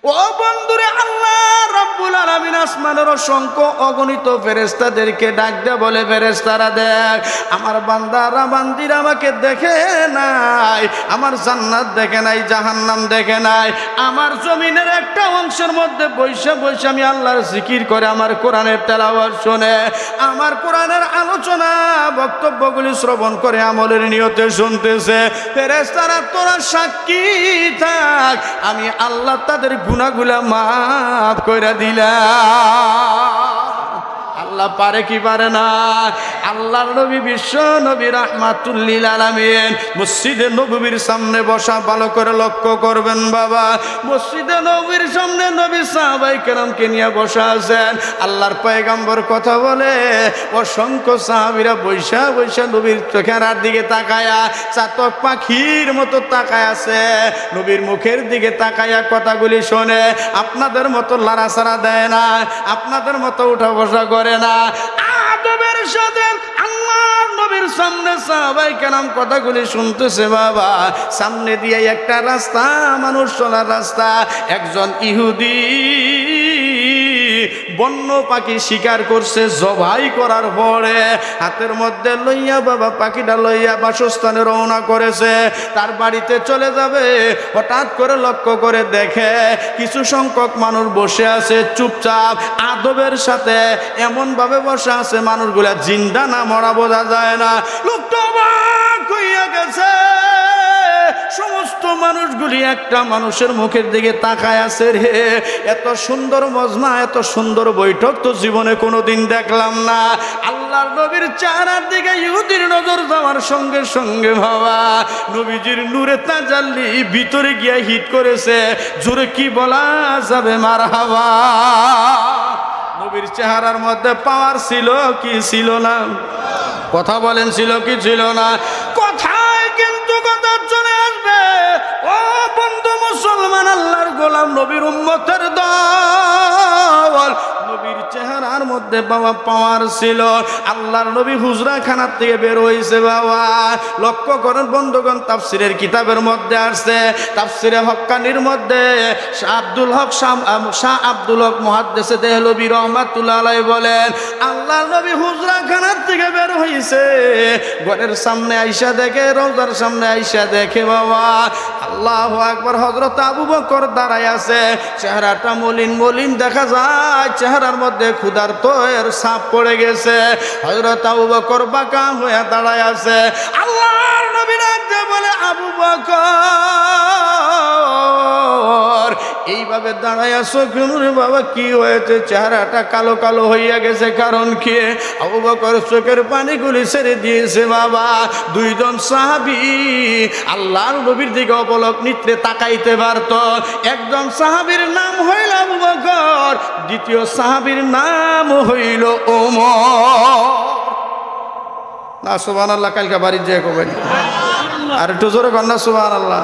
ও বন্ধুরে, আল্লাহ রাব্বুল আলামিন আসমানের অসংখ্য অগণিত ফেরেশতাদেরকে ডাক দেয়া বলে, ফেরেশতারা দেখ, আমার বান্দারা বান্দিরা আমাকে দেখে নাই, আমার জান্নাত দেখে নাই, জাহান্নাম দেখে নাই, আমার জমিনের একটা অংশের মধ্যে বৈশা বৈশা আমি আল্লাহর জিকির করে, আমার কোরআনের তেলাওয়াত শুনে, আমার কোরআনের আলোচনা বক্তব্যগুলি শ্রবণ করে আমলের নিয়তে শুনতেছে। ফেরেশতারা তোরা সাক্ষী থাক, আমি আল্লাহ তাদের গুনাহগুলা মাফ করে দিলাম। আল্লাহ পারে কি পারে না? আল্লাহর নবী বিশ্ব নবী রাহমাতুল লিল আলামিন মসজিদে নববীর সামনে বসা, ভালো করে লক্ষ্য করবেন বাবা। মসজিদে নববীর সামনে নবী সাহাবায়ে কেরামকে নিয়ে বসা আছেন। আল্লাহর পয়গম্বর কথা বলে, অসংখ্য সাহাবীরা বৈশা বৈশা নবীর চোখের দিকে তাকায়া চাতক পাখির মতো তাকায় আছে, নবীর মুখের দিকে তাকায়া কথাগুলি শোনে। আপনাদের মতো লাড়াছাড়া দেয় না, আপনাদের মতো উঠা বসা করে না। আদবের সাথে আল্লাহর নবীর সামনে সাহাবায়ে কেরাম কথাগুলি শুনতেছে বাবা। সামনে দিয়ে একটা রাস্তা, মানুষ চলার রাস্তা। একজন ইহুদি বন্য পাখি শিকার করছে, জবাই করার পরে হাতের মধ্যে লইয়া বাবা পাখিটা লইয়া বাসস্থানে রওনা করেছে, তার বাড়িতে চলে যাবে। হঠাৎ করে লক্ষ্য করে দেখে কিছু সংখ্যক মানুষ বসে আছে চুপচাপ, আদবের সাথে এমন ভাবে বসে আছে মানুষগুলা জিন্দা না মরা বোঝা যায় না। লোকটা অবাক হইয়া গেছে। সমস্ত মানুষগুলি একটা মানুষের মুখের দিকে তাকায় আছে। রে, এত সুন্দর মজমা, এত সুন্দর বৈঠক তো জীবনে কোনোদিন দেখলাম না। আল্লাহর নবীর চেহারার দিকে ইহুদির নজর যাওয়ার সঙ্গে সঙ্গে বাবা নবীজির নূরে তাজাল্লি ভিতরে গিয়ে হিট করেছে। জোরে কি বলা যাবে মারহাবা। নবীর চেহারার মধ্যে পাওয়ার ছিল কি ছিল না? কথা বলেন, ছিল কি ছিল না? কথায় কিন্তু কথা চলে আসবে। ও বন্ধু মুসলমান, আল্লাহর গোলাম, নবীর উম্মতের দল, নবীর চেহারার মধ্যে বাবা পাওয়ার ছিল। আল্লাহর নবী হুজরা খানার থেকে বের হয়েছে বাবা। লক্ষ্য করেন বন্ধুগণ, তাফসিরের কিতাবের মধ্যে আসছে, তাফসিরে হক্কানির মধ্যে শাহ আব্দুল হক মুহাদ্দিসে দেহলভী রাহমাতুল্লাহ আলাইহি বলেন, আল্লাহর নবী হুজরা খানার থেকে বের হয়েছে, ঘরের সামনে আইসা দেখে, রওজার সামনে আইসা দেখে বাবা আল্লাহু আকবার, হযরত আবু বকর দাঁড়ায় আছে। চেহারাটা মলিন মলিন দেখা যায়, চেহারার মধ্যে ক্ষুধার্তের ছাপ পড়ে গেছে। হযরত আবু বকর বাঁকা হয়ে দাঁড়ায় আছে। আল্লাহর নবী ডাকতে বলে, আবু বকর এইভাবে দাঁড়ায় আছো কেন রে বাবা? কি হয়েছে? চেহারাটা কালো কালো হইয়া গেছে, কারণ কি? আবু বকর চোখের পানিগুলি ছেড়ে দিয়েছে বাবা। দুইজন সাহাবী আল্লাহর নবীর দিকে অপলক নিত্রে তাকাইতে পারত। একজন সাহাবীর নাম হইল আবু বকর, দ্বিতীয় সাহাবীর নাম হইল ওমর। না সুবহানাল্লাহ, কালকে বাড়ির যে কবেন আর একটু জোরে কন্যা সুবহানাল্লাহ।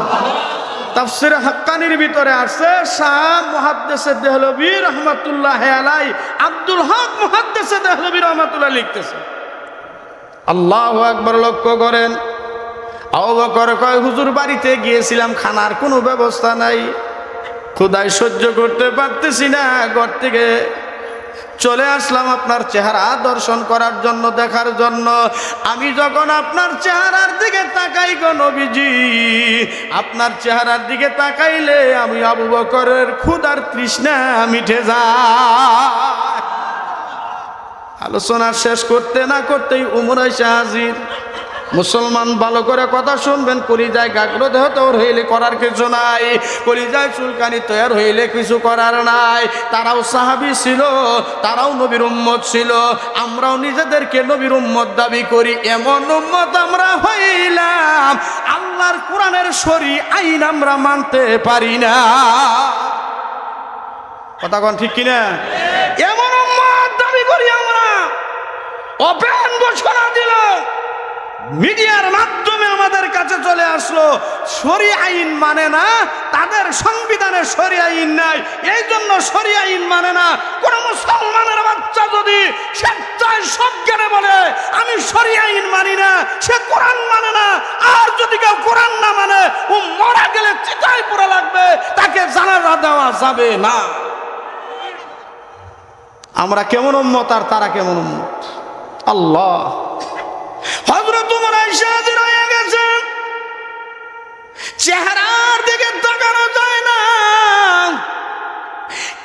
তাফসিরে হাক্কানির ভিতরে আছে, শাহ মুহাদ্দিসে দেহলভী রাহমাতুল্লাহ আলাইহি, আব্দুল হক মুহাদ্দিসে দেহলভী রাহমাতুল্লাহ লিখতেছে, আল্লাহু আকবার। লক্ষ্য করেন, আবু বকর কয়, হুজুর বাড়িতে গিয়েছিলাম, খানার কোনো ব্যবস্থা নাই, ক্ষুধায় সহ্য করতে পারতেছি না, ঘর থেকে চলে আসলাম আপনার চেহারা দর্শন করার জন্য, দেখার জন্য। আমি যখন আপনার চেহারার দিকে তাকাই গো নবীজি, আপনার চেহারার দিকে তাকাইলে আমি আবু বকরের ক্ষুধার তৃষ্ণা মিটে যায়। আলোচনা শেষ করতে না করতেই উমর আইসা হাজির। মুসলমান ভালো করে কথা শুনবেন, কলিজায় গাগ্র দেহ তোর হইলে করার কিছু নাই, কলিজায় চুলকানি তৈরি হইলে কিছু করার নাই। তারাও সাহাবী ছিল, তারাও নবীর উম্মত ছিল। আমরাও নিজেদেরকে নবীর উম্মত দাবি করি, এমন উম্মত আমরা হইলাম আল্লাহর কোরআনের শরী আইন আমরা মানতে পারি না। কথা কোন ঠিক কিনা? এমন উম্মত দাবি করি আমরা। ওপেন ঘোষণা দিল, মিডিয়ার মাধ্যমে আমাদের কাছে চলে আসলো, শরিয়া আইন মানে না, তাদের সংবিধানে শরিয়া আইন নাই, এই জন্য শরিয়া আইন মানে না। কোন মুসলমানের বাচ্চা যদি স্বেচ্ছায় সজ্ঞানে বলে আমি শরিয়া আইন মানি না, সে কোরআন মানে না। আর যদি কেউ কোরআন না মানে, ও মারা গেলে চিতায় পুরা লাগবে, তাকে জানাজা দেওয়া যাবে না। আমরা কেমন উম্মত আর তারা কেমন উম্মত? আল্লাহ। হযরত ওমর আয়েশা হাজির হয়ে গেছে, চেহারার দিকে তাকানো যায় না।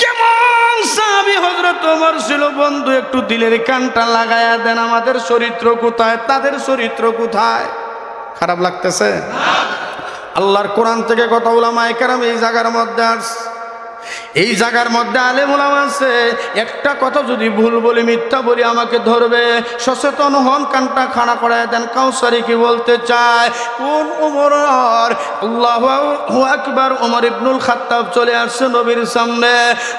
কেমন সাহাবী হযরত ওমর ছিল, বন্ধু একটু দিলের কানটা লাগায়া দেন, আমাদের চরিত্র কোথায়, তাদের চরিত্র কোথায়? খারাপ লাগতেছে? আল্লাহর কোরআন থেকে কথা উলামায়ে কেরাম এই জায়গার মধ্যে আসছে, এই জায়গার মধ্যে আলেম ওলামা আছে। একটা কথা যদি ভুল বলি, মিথ্যা বলি, আমাকে ধরবে, সচেতন হন, কানটা খাড়া করায় দেন। কাউসারি কি বলতে চায়? কোন ওমর? আল্লাহু আকবার। ওমর ইবনুল খাত্তাব চলে আসছে নবীর সামনে,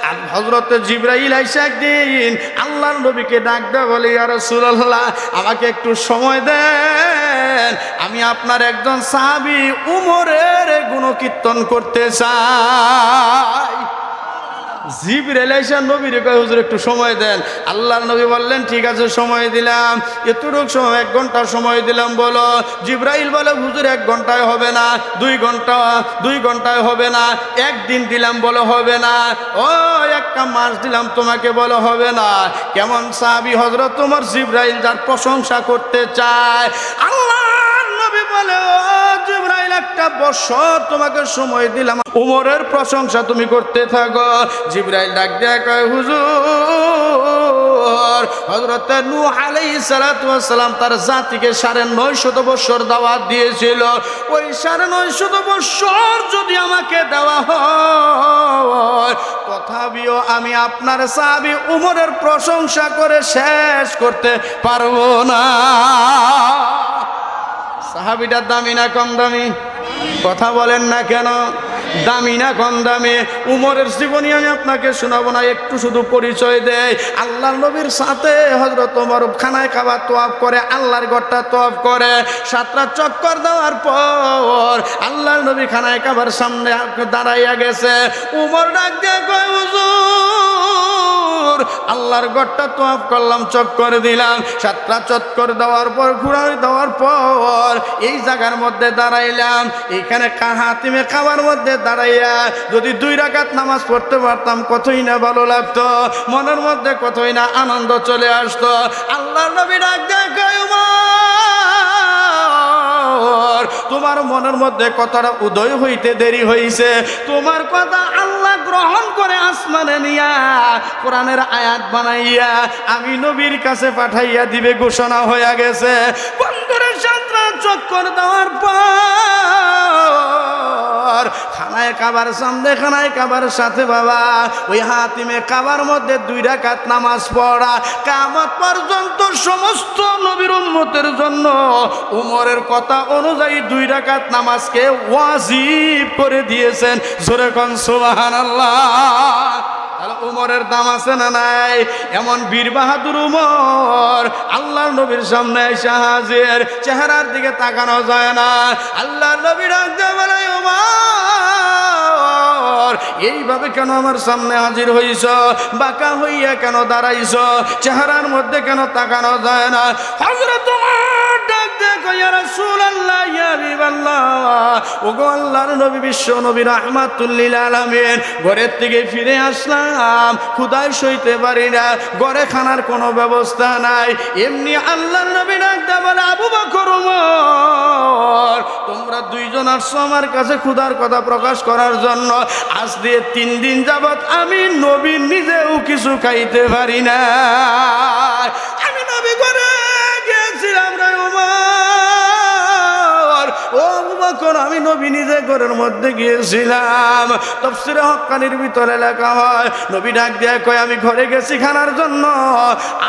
আর হযরত জিবরাইল আইসা একদিন আল্লাহর নবীকে ডাক দেয়, বলে ইয়া রাসূলুল্লাহ, আমাকে একটু সময় দেন, আমি আপনার একজন সাহাবী উমরের গুণকীর্তন করতে চাই। জিবরাইল আইসা নবীরে কয়, হুজুর একটু সময় দেন। আল্লাহর নবী বললেন, ঠিক আছে সময় দিলাম। এতটুক সময়, 1 ঘন্টা সময় দিলাম, বলো। জিবরাইল বলে, হুজুর 1 ঘন্টায় হবে না, 2 ঘন্টায় হবে না, 1 দিন দিলাম, বলো হবে না। ও 1 মাস দিলাম তোমাকে, বলো হবে না। কেমন সাহাবী হযরত ওমর, জিবরাইল যার প্রশংসা করতে চায়। আল্লাহর নবী বলে, ও জিবরাইল, 1 বছর তোমাকে সময় দিলাম, ওমরের প্রশংসা তুমি করতে থাকো। জিবরাইল ডাক দেয়া কয়, হুজুর, হযরত নূহ আলাইহিস সালাতু ওয়াস সালাম তার জাতিকে 950 বছর দাওয়াত দিয়েছিল। ওই 950 বছর যদি আমাকে দেওয়া হয়, তথাপিও আমি আপনার সাহাবী উমরের প্রশংসা করে শেষ করতে পারবো না। সাহাবীটার দামি না কম দামি? কথা বলেন না কেন? দামি না কম দামি? উমরের জীবনী আমি আপনাকে শোনাবো না, একটু শুধু পরিচয় দেয়। আল্লাহর নবীর সাথে হযরত ওমর খানায় কাবা তওয়াফ করে, আল্লাহর ঘরটা তওয়াফ করে। 7 রাত চক্কর দেওয়ার পর আল্লাহর নবী খানায় কাবার সামনে দাঁড়াইয়া গেছে। উমর ডাক দিয়ে কয়, হুজুর, আল্লাহর ঘরটা তওয়াফ করলাম, চক্কর দিলাম। 7 রাত চক্কর দেওয়ার পর, ঘুরাই দেওয়ার পর এই জায়গার মধ্যে দাঁড়াইলাম। এইখানে হাতিমে কাবার মধ্যে দাঁড়াইয়া যদি 2 রাকাত নামাজ পড়তে পারতাম, কতই না ভালো লাগতো, মনের মধ্যে কতই না আনন্দ চলে আসতো। আল্লাহর নবী ডাক দেয়, কয়, ওমর, তোমার মনের মধ্যে কথাটা উদয় হইতে দেরি হইছে, তোমার কথা আল্লাহ গ্রহণ করে আসমানে নিয়া কোরআনের আয়াত বানাইয়া আমি নবীর কাছে পাঠাইয়া দিবে, ঘোষণা হয়ে গেছে। বন্ধুরে 7 রাত চক্কর দেওয়ার পর খানায় কাবার সামনে, খানায় কাবার সাথে বাবা ওই হাতিমে কাবার মধ্যে 2 রাকাত নামাজ পড়া কিয়ামত পর্যন্ত সমস্ত নবীর উম্মতের জন্য উমরের কথা অনুযায়ী 2 রাকাত নামাজকে ওয়াজিব করে দিয়েছেন। জোরে কোন সুবহানাল্লাহ। উমরের দাম আছে না নাই? এমন বীর বাহাদুর উমর আল্লাহর নবীর সামনে এসে হাজির, চেহারার দিকে তাকানো যায় না। আল্লাহর নবী ডাকতে বলে, উমর, এইভাবে কেন আমার সামনে হাজির হইছ? বাঁকা হইয়া কেন দাঁড়াইছ? চেহারার মধ্যে কেন তাকানো যায় না? হযরত ওমর ডাক দিয়ে কয়, ইয়া রাসূলুল্লাহ, ইয়া হাবিবাল্লাহ, ওগো আল্লাহর নবী, বিশ্ব নবী রাহমাতুল লিল আলামিন, ঘরের থেকে ফিরে আসলাম, ক্ষুধায় সইতে পারি না, ঘরে খানার কোনো ব্যবস্থা নাই। এমনি আল্লাহর নবী ডাক দিয়ে বলে, আবু বকর, ওমর, তোমরা 2 জন আসছো আমার কাছে ক্ষুধার কথা প্রকাশ করার জন্য। আজ দিয়ে 3 দিন যাবত আমি নবী নিজেও কিছু খাইতে পারি না। আমি নবী ঘরে গিয়েছিলাম রে ওমর, ও আবু বকর, আমি নবী নিজে ঘরের মধ্যে গিয়েছিলাম। তাফসীরে হক্কানির ভিতরে লেখা হয়, নবী ডাক দিয়ে কয়, আমি ঘরে গেছি খানার জন্য।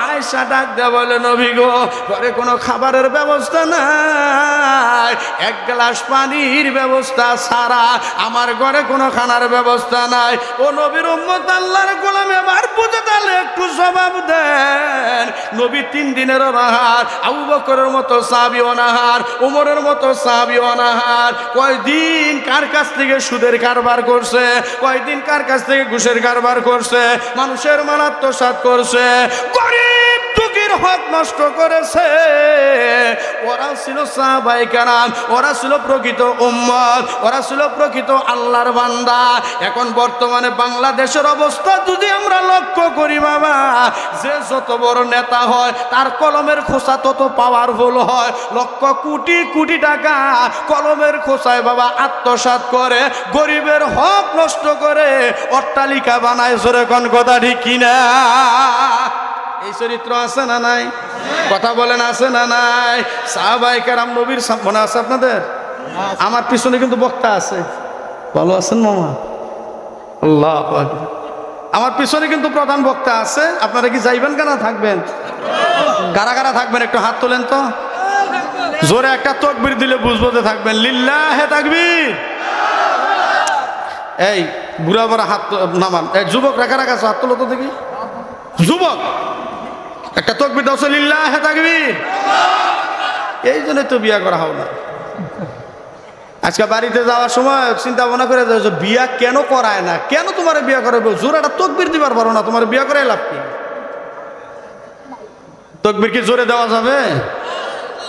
আয়েশা ডাক দিয়ে বলে, নবী গো, ঘরে কোনো খাবারের ব্যবস্থা নাই, 1 গ্লাস পানির ব্যবস্থা ছাড়া আমার ঘরে কোনো খানার ব্যবস্থা নাই। ও নবীর উম্মত, আল্লাহর গোলাম, এবার বুঝে তাহলে একটু জবাব দেন। নবী 3 দিনের অনাহার, আবু বকরের মতো সাহাবী অনাহার, ওমরের মতো সাহাবী অনাহার। কয়দিন কার কাছ থেকে সুদের কারবার করছে, কয়দিন কার কাছ থেকে ঘুষের কারবার করছে, মানুষের মাল আত্মসাৎ করছে, গরিব দুঃখীর হক নষ্ট করেছে। ওরা ছিল সাহাবায়ে কেরাম, ওরা ছিল প্রকৃত উম্মত, ওরা ছিল প্রকৃত আল্লাহর বান্দা। এখন বর্তমানে বাংলাদেশের অবস্থা যদি আমরা লক্ষ্য করি বাবা, যে যত বড় নেতা হয় তার কলমের খোসা তত পাওয়ারফুল হয়। লক্ষ কোটি কোটি টাকা কলমের খোসায় বাবা আত্মসাৎ করে, গরিবের হক নষ্ট করে, অট্টালিকা বানায়। জোরে কোন কথা ঠিক কিনা? এই চরিত্র আছে না নাই? কথা বলেন আছে না নাই? সাহাবায়ে কেরাম নবীর মনে আছে আপনাদের? আমার পিছনে কিন্তু বক্তা আছে, ভালো আছেন মামা? আল্লাহু আকবার। আমার পিছনে কিন্তু প্রধান বক্তা আছে। আপনারা কি যাইবেন কেন থাকবেন? কারা কারা থাকবেন একটু হাত তোলেন তো। জোরে একটা তাকবীর দিলে বুঝবো যে থাকবেন। লিল্লাহে তাকবীর। এই বুড়া বড় হাত নামান। এই যুবক রাখা রাখা হাত তোলো তো দেখি। যুবক একটা তাকবীর দাও। লিল্লাহে তাকবীর। এই জন্য তো বিয়া করা হবে না। আজকে বাড়িতে যাওয়ার সময় চিন্তা ভাবনা করে যাও যে বিয়া কেন করায় না, কেন তোমার বিয়া করাবে? জোরে একটা তাকবীর দিবার পারো না, তোমার বিয়া করাই লাভ কি? তাকবীর কি জোরে দেওয়া যাবে?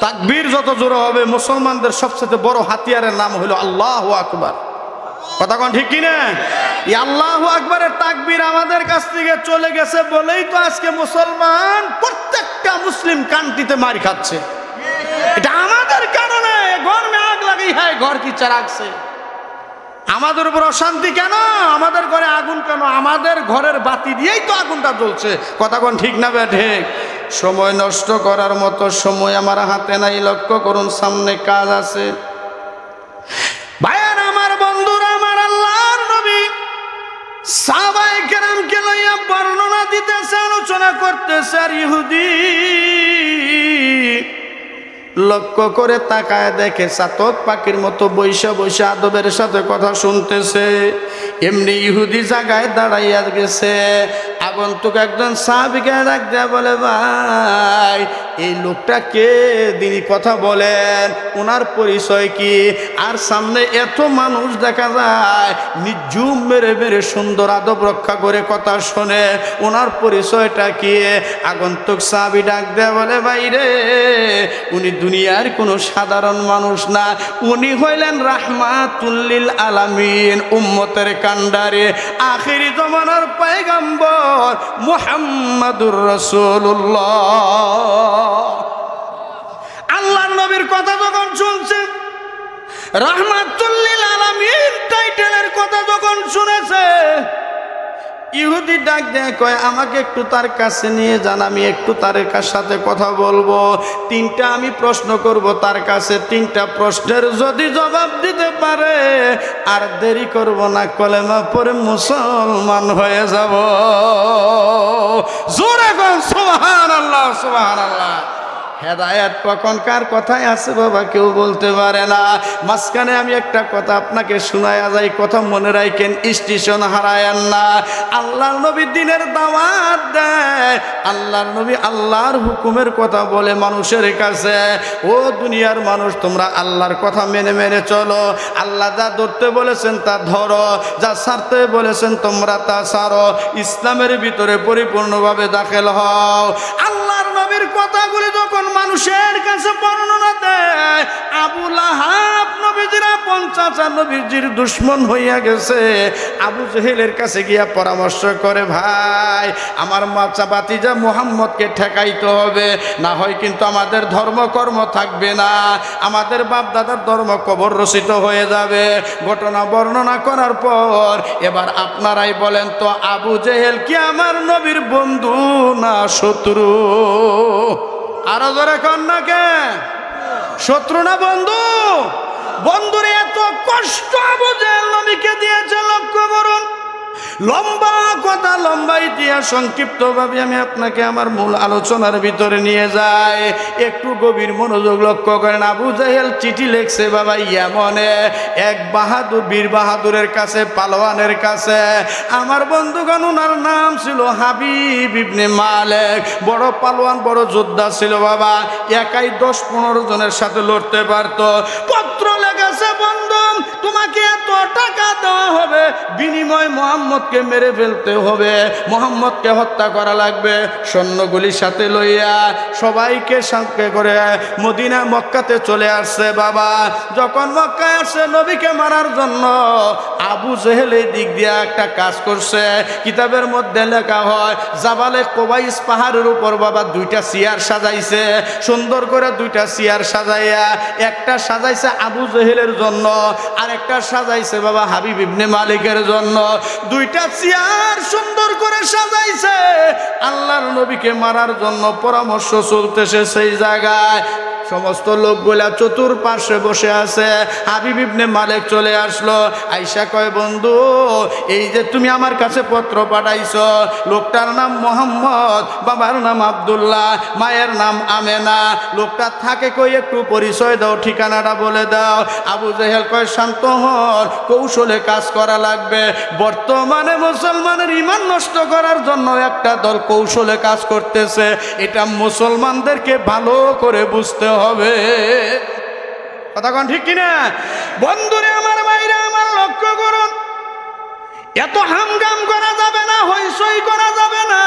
তাকবীর যত জোরে হবে, মুসলমানদের সবচেয়ে বড় হাতিয়ারের নাম হলো আল্লাহু আকবার। কথা কোন ঠিক কিনা? এই আল্লাহু আকবারের তাকবীর আমাদের কাছ থেকে চলে গেছে বলেই তো আজকে মুসলমান প্রত্যেকটা মুসলিম কান্ট্রিতে মার খাচ্ছে। এটা আমাদের কারণে। ঘর মে আগ লাগি হয়, ঘর কি চারাকছে। আমাদের উপর অশান্তি কেন? আমাদের ঘরে আগুন কেন? আমাদের ঘরের বাতি দিয়েই তো আগুনটা জ্বলছে। কথা কোন ঠিক না ঠিক? সময় নষ্ট করার মতো সময় আমার হাতে নাই। লক্ষ্য করুন, সামনে কাজ আছে। ভাইয়ার আমার, বন্ধুরা আমার, আল্লাহর নবী সাহাবায়ে কেরামকে লইয়া বর্ণনা দিতেছে, আলোচনা করতেছে। আর ইহুদি লক্ষ্য করে তাকায় দেখে চাতক পাখির মতো বৈশা বৈশা আদবের সাথে কথা শুনতেছে। এমনি ইহুদি জায়গায় দাঁড়াইয়া গেছে। আগন্তুক একজন সাহাবীকে ডাক দেয়া বলে, ভাই এই লোকটা কে? তিনি কথা বলেন, ওনার পরিচয় কি? আর সামনে এত মানুষ দেখা যায়, নিঝুম মেরে মেরে সুন্দর আদব রক্ষা করে কথা শোনে, ওনার পরিচয়টা কি? আগন্তুক সাহাবী ডাক দেয়া বলে, ভাই রে, উনি দুনিয়ার কোনো সাধারণ মানুষ না, উনি হইলেন রাহমাতুল লিল আলামিন, উম্মতের কান্ডারে, আখিরি জমানার পয়গম্বর মুহাম্মাদুর রাসূলুল্লাহ। আল্লাহর নবীর কথা যখন শুনছে, রাহমাতুল লিল আলামিন টাইটেলের কথা যখন শুনেছে, ইহুদি ডাক দেয়, কয় আমাকে একটু তার কাছে নিয়ে যান, আমি একটু তার সাথে কথা বলবো। 3টা আমি প্রশ্ন করব তার কাছে। 3টা প্রশ্নের যদি জবাব দিতে পারে আর দেরি করব না, কলেমা পড়ে মুসলমান হয়ে যাব। জোরে বল সুবহানাল্লাহ, সুবহানাল্লাহ। হেদায়েত কখন কার কথায় আছে বাবা কেউ বলতে পারে না। মাঝখানে আমি একটা কথা আপনাকে শোনায়া যাই, কথা মনে রাখেন, স্টেশন হারায়েন না। আল্লাহর নবী দিনের দাওয়াত দেয়, আল্লাহর নবী আল্লাহর হুকুমের কথা বলে মানুষের কাছে, ও দুনিয়ার মানুষ তোমরা আল্লাহর কথা মেনে মেনে চলো। আল্লাহ যা ধরতে বলেছেন তা ধরো, যা ছাড়তে বলেছেন তোমরা তা ছাড়ো। ইসলামের ভিতরে পরিপূর্ণভাবে দাখিল হও। আল্লাহর নবীর কথাগুলি যখন মানুষের কাছে বর্ণনা দেয়, আবু লাহাব নবীজির আপন চাচা, নবীজির দুশমন হইয়া গেছে, আবু জেহেলের কাছে গিয়া পরামর্শ করে, ভাই আমার মাচা বাতিজা মুহাম্মদকে ঠেকাইতে হবে, না হয় কিন্তু আমাদের ধর্মকর্ম থাকবে না, আমাদের বাপ দাদার ধর্ম কবর রচিত হয়ে যাবে। ঘটনা বর্ণনা করার পর এবার আপনারাই বলেন তো, আবু জেহেল কি আমার নবীর বন্ধু না শত্রু? আরো জোরে কন্যা কে? শত্রু না বন্ধু? বন্ধুরে এত কষ্ট আবু জেহেল নবীকে দিয়েছে, লক্ষ্য করুন। লম্বা কথা, লম্বা ইতিহাস, সংক্ষিপ্তভাবে আমি আপনাকে আমার মূল আলোচনার ভিতরে নিয়ে যাই। একটু গভীর মনোযোগ লক্ষ্য করেন। আবু জাহেল চিঠি লিখছে বাবা ইয়ামনে এক বাহাদুর, বীর বাহাদুরের কাছে, পালোয়ানের কাছে। আমার বন্ধুগণ, ওনার নাম ছিল হাবিব ইবনে মালিক। বড় পালোয়ান, বড় যোদ্ধা ছিল বাবা। একাই 10-15 জনের সাথে লড়তে পারত। পত্র লেগেছে, বন্ধু তোমাকে এত টাকা দেওয়া হবে, বিনিময় মোহাম্মদকে মেরে ফেলতে হবে, মোহাম্মদকে হত্যা করা লাগবে। সৈন্যগুলির সাথে লইয়া সবাইকে সঙ্গে করে মদিনা, মক্কাতে চলে আসছে বাবা। যখন মক্কায় আসছে নবীকে মারার জন্য, আবু জেহেল এই দিক দিয়ে একটা কাজ করছে। কিতাবের মধ্যে লেখা হয় জাবালে কোবাইস পাহাড়ের উপর বাবা 2টা চেয়ার সাজাইছে, সুন্দর করে 2টা চেয়ার সাজাইয়া, একটা সাজাইছে আবু জেহেলের জন্য, আর একটা সাজাইছে বাবা হাবিব ইবনে মালিকের জন্য। 2টা চেয়ার সুন্দর করে সাজাইছে। আল্লাহর নবীকে মারার জন্য পরামর্শ চলতেছে সেই জায়গায়। সমস্ত লোকগুলা চতুর্পার্শ্বে বসে আছে। হাবিব ইবনে মালিক চলে আসলো, আইসা কয় বন্ধু, এই যে তুমি আমার কাছে পত্র পাঠাইছো, লোকটার নাম মোহাম্মদ, বাবার নাম আব্দুল্লাহ, মায়ের নাম আমেনা, লোকটা থাকে কই, একটু পরিচয় দাও, ঠিকানাটা বলে দাও। আবু জেহেল কয় শান্ত হন, কৌশলে কাজ করা লাগবে। বর্তমানে মুসলমানের ঈমান নষ্ট করার জন্য একটা দল কৌশলে কাজ করতেছে, এটা মুসলমানদেরকে ভালো করে বুঝতে হবে। কথা কোন ঠিক কিনা? বন্ধুরে আমার, ভাইরা আমার, লক্ষ্য করুন, এত হামগাম করা যাবে না, হইচই করা যাবে না।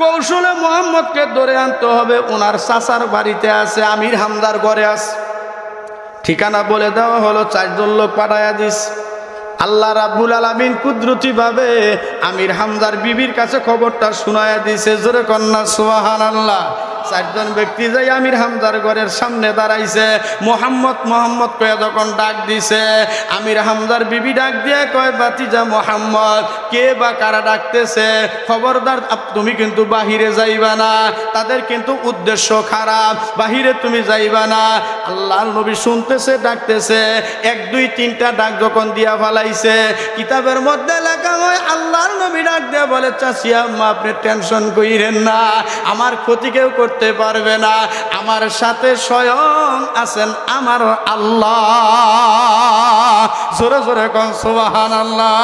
কৌশলে মোহাম্মদকে ধরে আনতে হবে। ওনার চাচার বাড়িতে আছে, আমির হামদার ঘরে আছে। ঠিকানা বলে দেওয়া হলো, 4 জন লোক পাঠাইয়া দিস। আল্লাহ রাব্বুল আলামিন কুদরতি ভাবে আমির হামদার বিবির কাছে খবরটা শোনায়া দিয়েছে। জোরে কন্যা সুবহানাল্লাহ। 4 জন ব্যক্তি যাই আমির হামদার ঘরের সামনে দাঁড়াইছে। মোহাম্মদ মোহাম্মদ কয়ে যখন ডাক দিছে, আমির হামদার বিবি ডাক দিয়ে কয় ভাতিজা মোহাম্মদ, কে বা কারা ডাকতেছে, খবরদার তুমি কিন্তু বাহিরে যাইবা না, তাদের কিন্তু উদ্দেশ্য খারাপ, বাহিরে তুমি যাইবা না। আল্লাহর নবী শুনতেছে, ডাকতেছে। 1 2 3টা ডাক যখন দিয়া ফেলাইছে, কিতাবের মধ্যে লেখা হয় আল্লাহর নবী ডাক দিয়ে বলে, চাচি আম্মা আপনি টেনশন কইরেন না, আমার ক্ষতি কেউ করতে পারবে না, আমার সাথে স্বয়ং আছেন আমার আল্লাহ। জোরে জোরে কোন সুবহানাল্লাহ।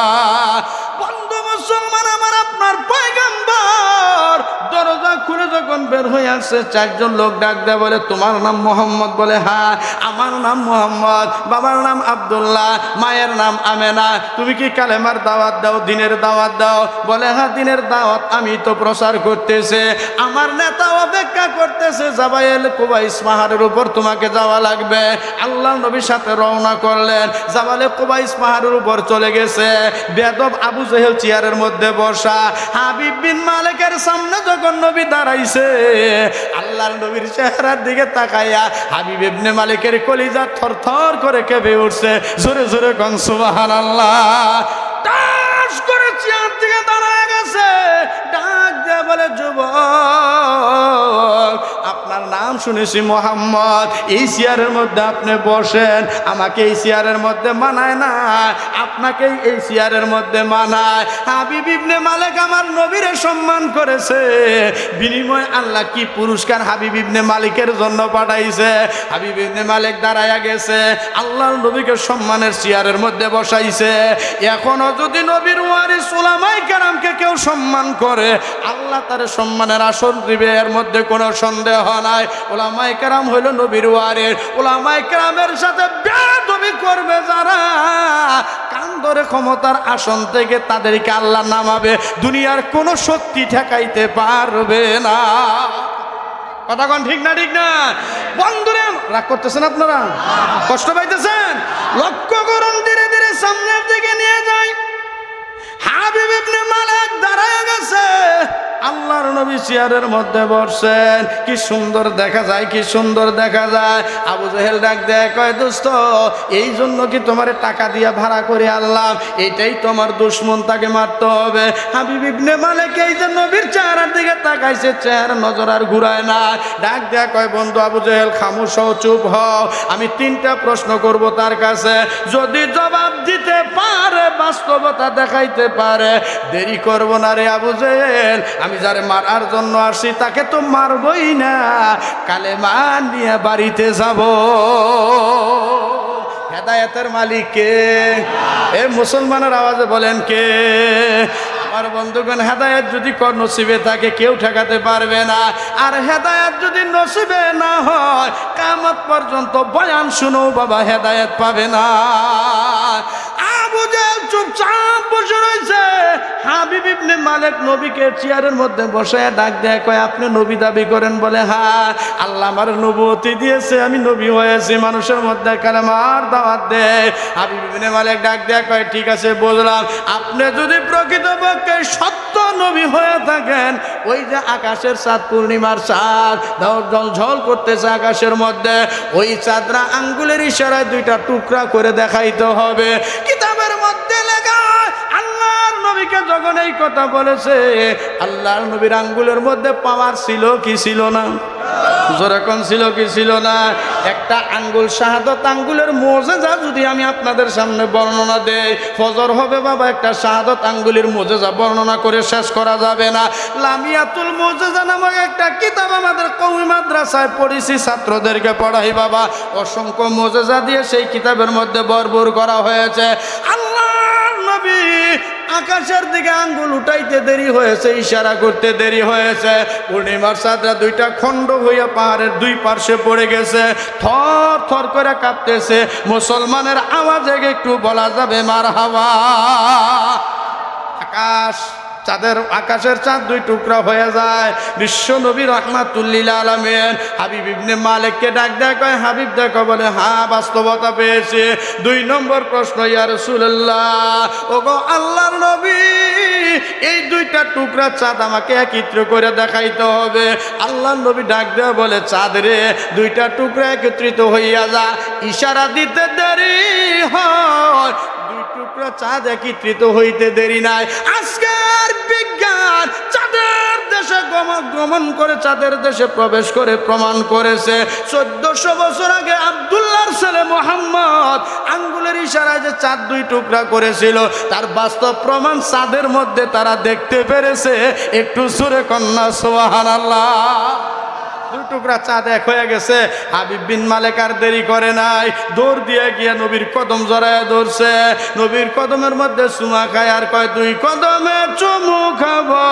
বন্ধু মুসলমান, আমার আপনার পয়গম্বর দরজা খুলে যখন বের হয়ে আসছে, 4 জন লোক ডাক দেয়, বলে তোমার নাম মোহাম্মদ? বলে হ্যাঁ, আমার নাম মোহাম্মদ, বাবার নাম আব্দুল্লাহ, মায়ের নাম আমেনা। তুমি কি কালেমার দাওয়াত দাও, দিনের দাওয়াত দাও? বলে হ্যাঁ, দিনের দাওয়াত আমি তো প্রচার করতেছে, আমার নেতা অপেক্ষা করতেছে, জাবাইল কুবাইস পাহাড়ের উপর তোমাকে যাওয়া লাগবে। আল্লাহ নবীর সাথে রওনা করলেন, জাবালে কুবাইস পাহাড়ের উপর চলে গেছে। বেদব আবু জেহেল চেয়ারের মধ্যে বসা। হাবিব বিন মালিকের সামনে যখন নবী দাঁড়াইছে, আল্লাহর নবীর চেহারার দিকে তাকাইয়া হাবিব ইবনে মালিকের কলিজা থরথর করে কেঁপে উঠছে। জোরে জোরে কোন সুবহানাল্লাহ। টাস করে চেয়ার থেকে দাঁড়ায় গেছে, ডাক দিয়ে বলে যুবক, আপনার নাম শুনেছি মোহাম্মদ, এই চেয়ারের মধ্যে আপনি বসেন, আমাকে এই চেয়ারের মধ্যে মানায় না, আপনাকে এই চেয়ারের মধ্যে মানায়। হাবিব ইবনে মালিক আমার নবীরে সম্মান করেছে, বিনিময়ে আল্লাহ কি পুরস্কার হাবিব ইবনে মালিকের জন্য পাঠাইছে। হাবিব ইবনে মালিক দাঁড়ায়া গেছে, আল্লাহর নবীকে সম্মানের চেয়ারের মধ্যে বসাইছে। এখনো যদি নবীর ওয়ারিস উলামায়ে কেরামকে কেউ সম্মান করে, আল্লাহ তার সম্মানের আসন দিবে, এর মধ্যে কোনো সন্দেহ নাই। উলামায়ে কেরাম হইল নবীর ওয়ারিস। উলামায়ে কেরামের সাথে বেয়াদবি করবে যারা, কান ধরে ক্ষমতার আসন থেকে তাদেরকে আল্লাহ নামাবে, দুনিয়ার কোনো শক্তি ঠেকাইতে পারবে না। কথা কোন ঠিক না? ঠিক না বন্ধুরে? রাগ করতেছেন আপনারা? কষ্ট পাইতেছেন? লক্ষ্য করুন, ধীরে ধীরে সামনের দিকে নিয়ে যাই। হাবিব ইবনে মালিক দাঁড়ায় গেছে, আল্লাহর নবী চেয়ারের মধ্যে বসছেন, কি সুন্দর দেখা যায়, কি সুন্দর দেখা যায়। আবু জেহেল ডাক দেয়, কয় দোস্ত এই জন্য কি তোমার টাকা দিয়ে ভাড়া করে আনলাম? এটাই তোমার দুশ্মন, তাকে মারতে হবে। হাবিব ইবনে মালিক এই যে নবীর চেহারার দিকে তাকাইছে, চেহারা নজর আর ঘুরায় না। ডাক দেয়া কয়, বন্ধু আবু জেহেল খামোশ হও, চুপ হও, আমি 3টা প্রশ্ন করব তার কাছে, যদি জবাব দিতে পারে, বাস্তবতা দেখাইতে পারে, দেরি করব না রে আবু জেহেল। আমি যারে মারার জন্য আসি তাকে তো মারবই না, কালেমা নিয়ে বাড়িতে যাব। হেদায়েতের মালিক কে? এ মুসলমানের আওয়াজে বলেন কে? আমার বন্ধুগণ, হেদায়েত যদি নসিবে থাকে কেউ ঠেকাতে পারবে না। আর হেদায়েত যদি নসিবে না হয়, কিয়ামত পর্যন্ত বয়ান শুনো বাবা হেদায়েত পাবে না। আবু জেহেল চুপচাপ বসে রয়েছে। হাবিব ইবনে মালিক নবীকে চেয়ারের মধ্যে বসায় ডাক দেয়, কয় আপনি নবী দাবি করেন? বলে হ্যাঁ, আল্লাহ আমার নবুয়তি দিয়েছে, আমি নবী হয়েছি, মানুষের মধ্যে কালেমার দাওয়াত দেয়। হাবিব ইবনে মালিক ডাক দেয়, কয় ঠিক আছে বুঝলাম, আপনি যদি প্রকৃতপক্ষে সত্য নবী হয়ে থাকেন, ওই যে আকাশের চাঁদ, পূর্ণিমার চাঁদ ঝলঝল করতেছে আকাশের মধ্যে, ওই চাঁদরা আঙ্গুলের ইশারায় 2টা টুকরা করে দেখাইতে হবে। কিতাবের মধ্যে লেখা, আল্লাহর নবীকে যখন এই কথা বলেছে, আল্লাহর নবীর আঙ্গুলের মধ্যে পাওয়ার ছিল কি ছিল না? যেরকম ছিল কি ছিল না? একটা আঙ্গুল, শাহাদত আঙ্গুলের মুজিজা যদি আমি আপনাদের সামনে বর্ণনা দেই, ফজর হবে বাবা। একটা শাহাদত আঙ্গুলের মুজিজা বর্ণনা করে শেষ করা যাবে না। লামিয়াতুল মুজিজা নামক একটা কিতাব আমাদের কওমি মাদ্রাসায় পড়েছি, ছাত্রদেরকে পড়াই বাবা। অসংখ্য মুজিজা দিয়ে সেই কিতাবের মধ্যে ভরপুর করা হয়েছে। আল্লাহর নবী আকাশের দিকে আঙ্গুল উঠাইতে দেরি হয়েছে, ইশারা করতে দেরি হয়েছে, পূর্ণিমার চাঁদরা 2টা খণ্ড হইয়া পাহাড়ের 2 পার্শ্বে পড়ে গেছে, থর থর করে কাঁপতেছে। মুসলমানের আওয়াজে একটু বলা যাবে মারহাবা। আকাশের চাঁদ 2 টুকরা হয়ে যায়। বিশ্ব নবী রাহমাতুল লিল আলামিন হাবিব ইবনে মালিককে ডাক দেয়, কয় হাবিব দেখো? বলে হ্যাঁ, বাস্তবতা পেয়েছে। 2 নম্বর প্রশ্ন, ইয়া রাসূলুল্লাহ, ওগো আল্লাহর নবী, এই 2টা টুকরা চাঁদ আমাকে একত্র করে দেখাইতে হবে। আল্লাহর নবী ডাক দেয়, বলে চাঁদ রে, 2টা টুকরা একত্রিত হইয়া যা, ইশারা দিতে দেরি হয়, 2 টুকরা চাঁদ একত্রিত হইতে দেরি নাই। আজকের বিজ্ঞান চাঁদের দেশে গমন করে, চাঁদের দেশে প্রবেশ করে প্রমাণ করেছে 1400 বছর আগে আব্দুল্লাহর ছেলে মুহাম্মদ আঙ্গুলের ইশারায় যে চাঁদ 2 টুকরা করেছিল, তার বাস্তব প্রমাণ চাঁদের মধ্যে তারা দেখতে পেরেছে। একটু সুরে কন্যা সুবহানাল্লাহ। 2 টুকরা চাঁদ এক হয়ে গেছে। হাবিব বিন মালিক আর দেরি করে নাই, দৌড় দিয়ে গিয়ে নবীর কদম জড়ায় ধরছে। নবীর কদমের মধ্যে চুমা খায় আর কয়, 2 কদমে চুমু খাবো,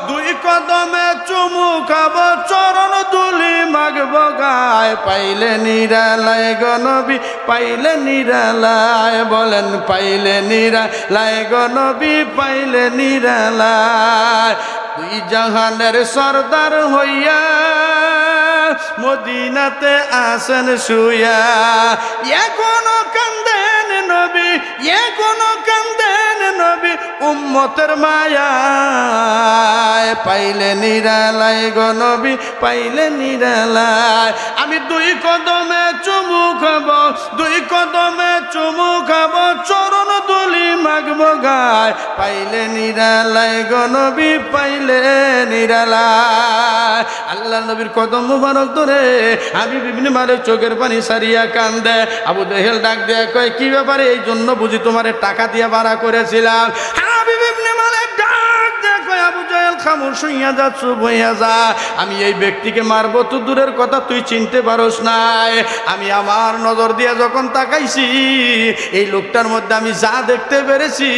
2 কদমে চুমু খাবো, চরণ ধুলি মাগবো গায়, পাইলে নিরালায় গো নবী, পাইলে নিরালায়। বলেন পাইলে নিরালায় গো নবী, পাইলে নিরালায়। 2 জাহানের সরদার হইয়া মদিনাতে আসেন শুয়া, এখনো কান্দেন নবী, এখনো কান্দেন নবী, উম্মতের মায়ায়, পাইলে নিরালায় গো নবী, পাইলে নিরালায়। আমি 2 কদমে চুমু খাবো, 2 কদমে চুমু খাবো, চরণ ধুলি মাগবো গায়, পাইলে নিরালায় গো নবী, পাইলে নিরালায়। আল্লাহ নবীর কদম মুবারক ধরে হাবিব ইবনে মালিক চোখের পানি সারিয়া কান্দে। আবু জেহেল ডাক দেয়, কয় কি ব্যাপারে? এই জন্য বুঝি তোমারে টাকা দিয়ে ভাড়া করেছিলাম? হাবিব ইবনে মালিক ডাক দেয়, কয় আবু জেহেল খামোশ হইয়া যা, চুপ হইয়া যা। আমি এই ব্যক্তিকে মারবো তো দূরের কথা, তুই চিনতে পারোস নাই। আমি আমার নজর দিয়ে যখন তাকাইছি, এই লোকটার মধ্যে আমি যা দেখতে পেরেছি,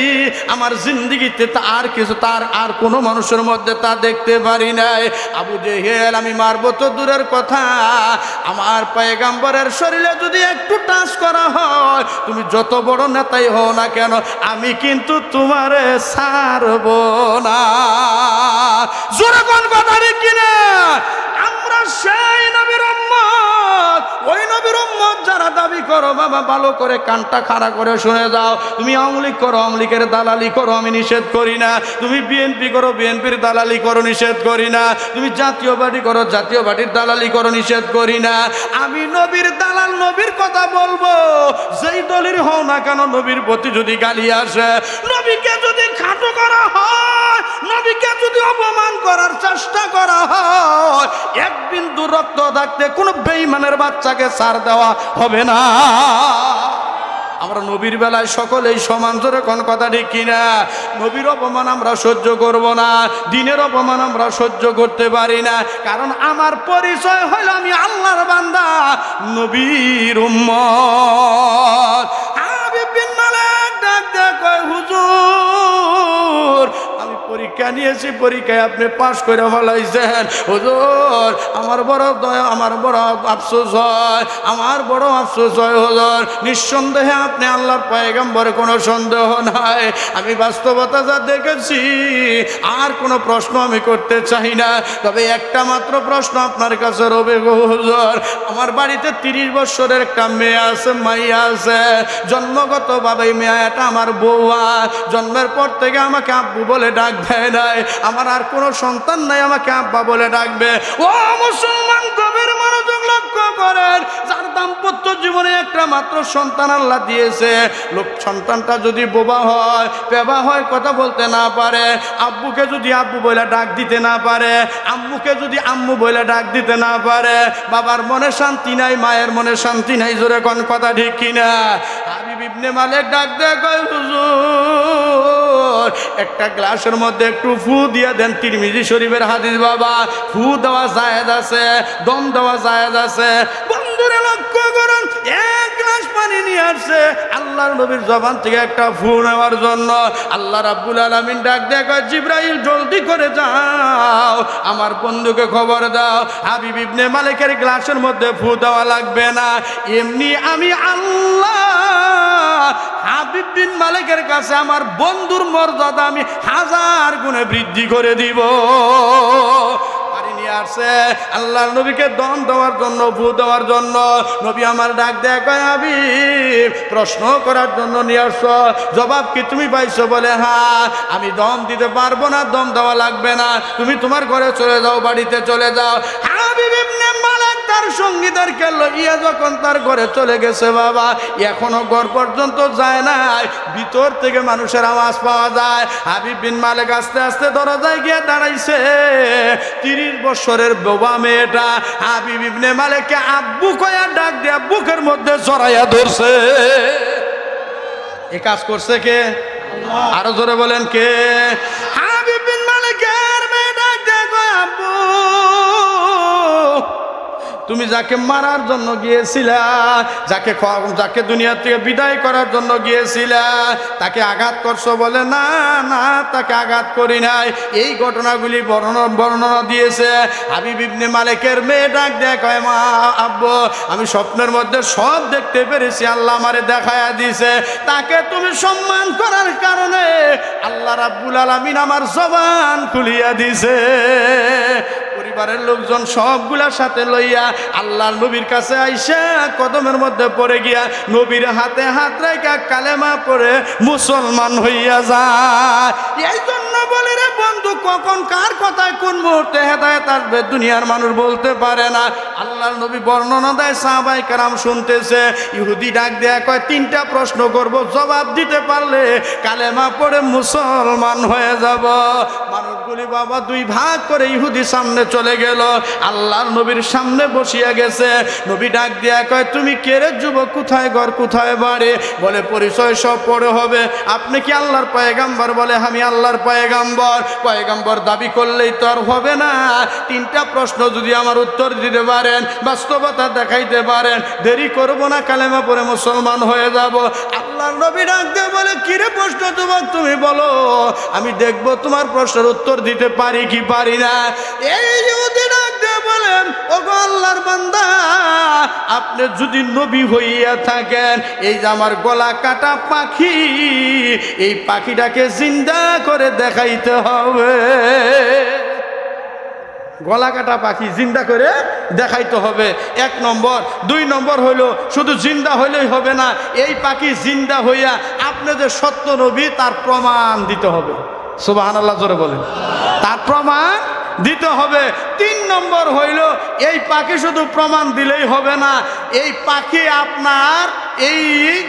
আমার জিন্দেগিতে তার কিছু, তার আর কোনো মানুষের মধ্যে তা দেখতে পারি নাই। আবু জেহেল আমি মারবো তো দূরের কথা, আমার পয়গম্বরের শরীরে যদি একটু টাচ করা হয়, তুমি যত বড় নেতাই হও না কেন, আমি কিন্তু তোমারে ছাড়বো না। জোরে কোন কথা ঠিক কিনা? আমরা সেই নবীর উম্মত, ওই নবীর উম্মত যারা দাবি করে করো বাবা, ভালো করে কানটা খাড়া করে শুনে যাও। তুমি আওয়ামী লীগ করো, আওয়ামী লীগের দালালি করো, আমি নিষেধ করি না। তুমি বিএনপি করো, বিএনপির দালালি করো, নিষেধ করি না। তুমি জাতীয় পার্টি করো, জাতীয় পার্টির দালালি করো, নিষেধ করি না। আমি নবীর দালাল, নবীর কথা বলবো। যেই দলের হও না কেন, নবীর প্রতি যদি গালি আসে, নবীকে যদি খাটো করা হয়, নবীকে যদি অপমান করার চেষ্টা করা হয়, এক বিন্দু রক্ত থাকতে কোনো বেঈমানের বাচ্চাকে ছাড় দেওয়া হবে না। আমরা নবীর বেলায় সকলেই সমান, জোরে কোন কথা ঠিক কিনা? নবীর অপমান আমরা সহ্য করব না, দিনের অপমান আমরা সহ্য করতে পারি না। কারণ আমার পরিচয় হইল আমি আল্লাহর বান্দা, নবীর উম্মত। হাবিব বিন মালিক ডাক দিয়ে কয়, হুজুর আমি পরীক্ষা নিয়েছি, পরীক্ষায় আপনি পাশ করে ফলাইছেন। হুজুর আমার বড় দয়া, আমার বড় আফসোস হয়, আমার বড় আফসোস হয় হুজুর। নিঃসন্দেহে আপনি আল্লাহর পয়গম্বরে কোনো সন্দেহ নাই। আমি বাস্তবতা যা দেখেছি, আর কোনো প্রশ্ন আমি করতে চাই না। তবে একটা মাত্র প্রশ্ন আপনার কাছে রবে গো হুজুর। আমার বাড়িতে 30 বছরের একটা মেয়ে আছে, মাইয়া আছে। জন্মগতভাবে মেয়েটা আমার বউয়া। জন্মের পর থেকে আমাকে আব্বু বলে ডাক দেয় নাই। আমার আর কোনো সন্তান নাই, আমাকে আব্বা বলে ডাকবে। ও মুসলমান, গভীর মনোযোগ লক্ষ্য করেন। যার দাম্পত্য জীবনে একটা মাত্র সন্তান আল্লাহ দিয়েছে, লোক সন্তানটা যদি বোবা হয়, পেবা হয়, কথা বলতে না পারে, আব্বুকে যদি আব্বু বলে ডাক দিতে না পারে, আম্মুকে যদি আম্মু বলে ডাক দিতে না পারে, বাবার মনে শান্তি নাই, মায়ের মনে শান্তি নাই, জোরে কোন কথা ঠিক কিনা? হাবিব ইবনে মালিক ডাক দেয়, কয় হুজুর একটা গ্লাসের মধ্যে একটু ফু দিয়ে দেন। তিরমিজি শরীফের হাদিস বাবা। ফু দেওয়া জায়েজ আছে, দম দেওয়া জায়েজ আছে। বন্ধুরা লক্ষ্য করুন, এক গ্লাস পানি নিয়ে আসছে আল্লাহর নবীর জবান থেকে একটা ফু নেওয়ার জন্য। আল্লাহ রাব্বুল আলামিন ডাক দিয়ে কয়, জিবরাইল জলদি করে যাও, আমার বন্ধুকে খবর দাও, হাবিব ইবনে মালিকের গ্লাসের মধ্যে ফু দেওয়া লাগবে না। এমনি আমি আল্লাহ হাবিব বিন মালিকের কাছে আমার বন্ধুর মর্যাদা আমি 1000 গুণে বৃদ্ধি করে দিব। আসছে আল্লাহর নবীকে দম দেওয়ার জন্য, ফু দেওয়ার জন্য। নবী আমার ডাক দেয়, কয় হাবিব প্রশ্ন করার জন্য নিয়ে আসছো, জবাব কি তুমি পাইছো? বলে হ্যাঁ। আমি দম দিতে পারবো না, দম দেওয়া লাগবে না, তুমি তোমার ঘরে চলে যাও, বাড়িতে চলে যাও। হাবিব ইবনে মালিক তার সঙ্গীদেরকে লইয়া যখন তার ঘরে চলে গেছে বাবা, এখনো ঘর পর্যন্ত যায় নাই, ভিতর থেকে মানুষের আওয়াজ পাওয়া যায়। হাবিব বিন মালিক আস্তে আস্তে দরজায় গিয়ে দাঁড়াইছে। 30 বছরের বোবা মেয়েটা হাবিব ইবনে মালিককে আব্বু কয়া ডাক দিয়া বুকের মধ্যে জড়াইয়া ধরছে। এই কাজ করছে কে? আরো জোরে বলেন কে? হাবিব বিন মালিকের মেয়ে ডাক দিয়া কয়, আব্বু তুমি যাকে মারার জন্য গিয়েছিলা, যাকে দুনিয়া থেকে বিদায় করার জন্য গিয়েছিলা, তাকে আঘাত করছো? বলে না না, তাকে আঘাত করি নাই। এই ঘটনাগুলি বর্ণনা দিয়েছে। হাবিব ইবনে মালিকের মেয়ে ডাক দেয়, কয় মা, আব্বু আমি স্বপ্নের মধ্যে সব দেখতে পেরেছি, আল্লাহ আমারে দেখায়া দিয়েছে। তাকে তুমি সম্মান করার কারণে আল্লাহ রাব্বুল আলামিন আমার জবান খুলিয়া দিছে। পরিবারের লোকজন সবগুলার সাথে লইয়া আল্লাহর নবীর কাছে আইসা কদমের মধ্যে পড়ে গিয়া নবীর হাতে হাত রেখা কালেমা পড়ে মুসলমান হইয়া যায়। এই জন্য বলি রে বন্ধু, কখন কার কথায় কোন মুহূর্তে হেদায়েত আসবে দুনিয়ার মানুষ বলতে পারে না। আল্লাহর নবী বর্ণনা দেয়, সাহাবায়ে কেরাম শুনতেছে। ইহুদি ডাক দেয়া কয়, 3টা প্রশ্ন করব, জবাব দিতে পারলে কালেমা পড়ে মুসলমান হয়ে যাব। মানুষগুলি বাবা 2 ভাগ করে ইহুদি সামনে চলে গেল, আল্লাহর নবীর সামনে বসিয়া গেছে। নবী ডাক দিয়া কয়, তুমি কে রে যুবক, কোথায় ঘর, কোথায় বাড়ি? বলে পরিচয় সব পড়ে হবে। আপনি কি আল্লাহর পয়গম্বর? বলে আমি আল্লাহর পয়গম্বর। পয়গম্বর দাবি করলেই তো আর হবে না, 3টা প্রশ্ন যদি আমার উত্তর দিতে পারেন, বাস্তবতা দেখাইতে পারেন, দেরি করব না, কালেমা পড়ে মুসলমান হয়ে যাব। আল্লাহর নবী ডাক দিয়ে বলে, কি রে প্রশ্ন যুবক, তুমি বলো, আমি দেখব তোমার প্রশ্নের উত্তর দিতে পারি কি পারি না। এই ইহুদি ডাক দিয়ে বলেন, ওগো আল্লাহর বান্দা, আপনি যদি নবী হইয়া থাকেন, এই যে আমার গলা কাটা পাখি, এই পাখিটাকে জিন্দা করে দেখাইতে হবে। গলা কাটা পাখি জিন্দা করে দেখাইতে হবে, 1 নম্বর। 2 নম্বর হইল শুধু জিন্দা হইলেই হবে না, এই পাখি জিন্দা হইয়া আপনি যে সত্য নবী তার প্রমাণ দিতে হবে। সুবহানাল্লাহ জোরে বলেন, তার প্রমাণ দিতে হবে। 3 নম্বর হইল এই পাখি শুধু প্রমাণ দিলেই হবে না, এই পাখি আপনার এই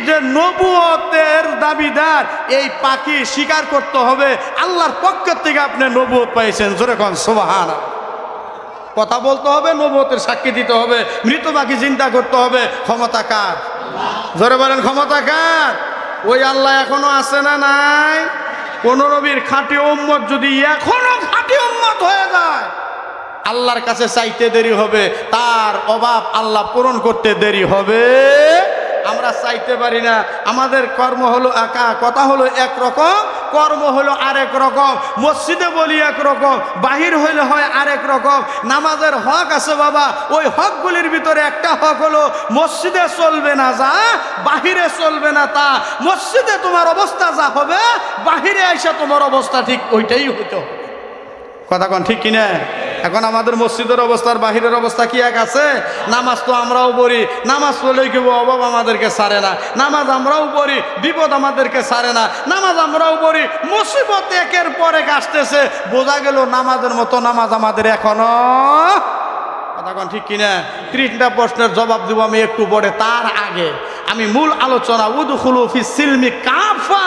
যে নবুয়তের দাবিদার, এই পাখি স্বীকার করতে হবে আল্লাহর পক্ষ থেকে আপনি নবুয়ত পাইছেন। জোরে কোন সুবহানাল্লাহ। কথা বলতে হবে, নবুয়তের সাক্ষী দিতে হবে, মৃত পাখি চিন্তা করতে হবে। ক্ষমতা কার? জোরে বলেন ক্ষমতা কার? ওই আল্লাহ এখনো আছে না নাই? কোন নবীর খাঁটি উম্মত যদি এখনো খাঁটি উম্মত হয়ে যায়, আল্লাহর কাছে চাইতে দেরি হবে, তার অভাব আল্লাহ পূরণ করতে দেরি হবে। আমরা চাইতে পারি না, আমাদের কর্ম হলো একা, কথা হলো একরকম, কর্ম হলো আরেক রকম। মসজিদে বলি একরকম, বাহির হইলে হয় আরেক রকম। নামাজের হক আছে বাবা, ওই হকগুলির ভিতরে একটা হক হলো মসজিদে চলবে না যা, বাহিরে চলবে না তা। মসজিদে তোমার অবস্থা যা হবে, বাহিরে এসে তোমার অবস্থা ঠিক ওইটাই হইতে হবে। কথা কোন ঠিক কিনা? এখন আমাদের মসজিদের অবস্থার বাহিরের অবস্থা কি এক আছে? নামাজ তো আমরাও পড়ি, নামাজ পড়লেই কেউ অভাব আমাদেরকে ছাড়ে না, নামাজ আমরাও পড়ি, বিপদ আমাদেরকে ছাড়ে না, নামাজ আমরাও পড়ি, মুসিবত একের পর এক আসতেছে। বোঝা গেল নামাজের মতো নামাজ আমাদের এখনো। কথা কোন ঠিক কিনা? 3টা প্রশ্নের জবাব দিব আমি একটু পরে। তার আগে আমি মূল আলোচনা, উদখুলু ফিস সিলমি কাফা,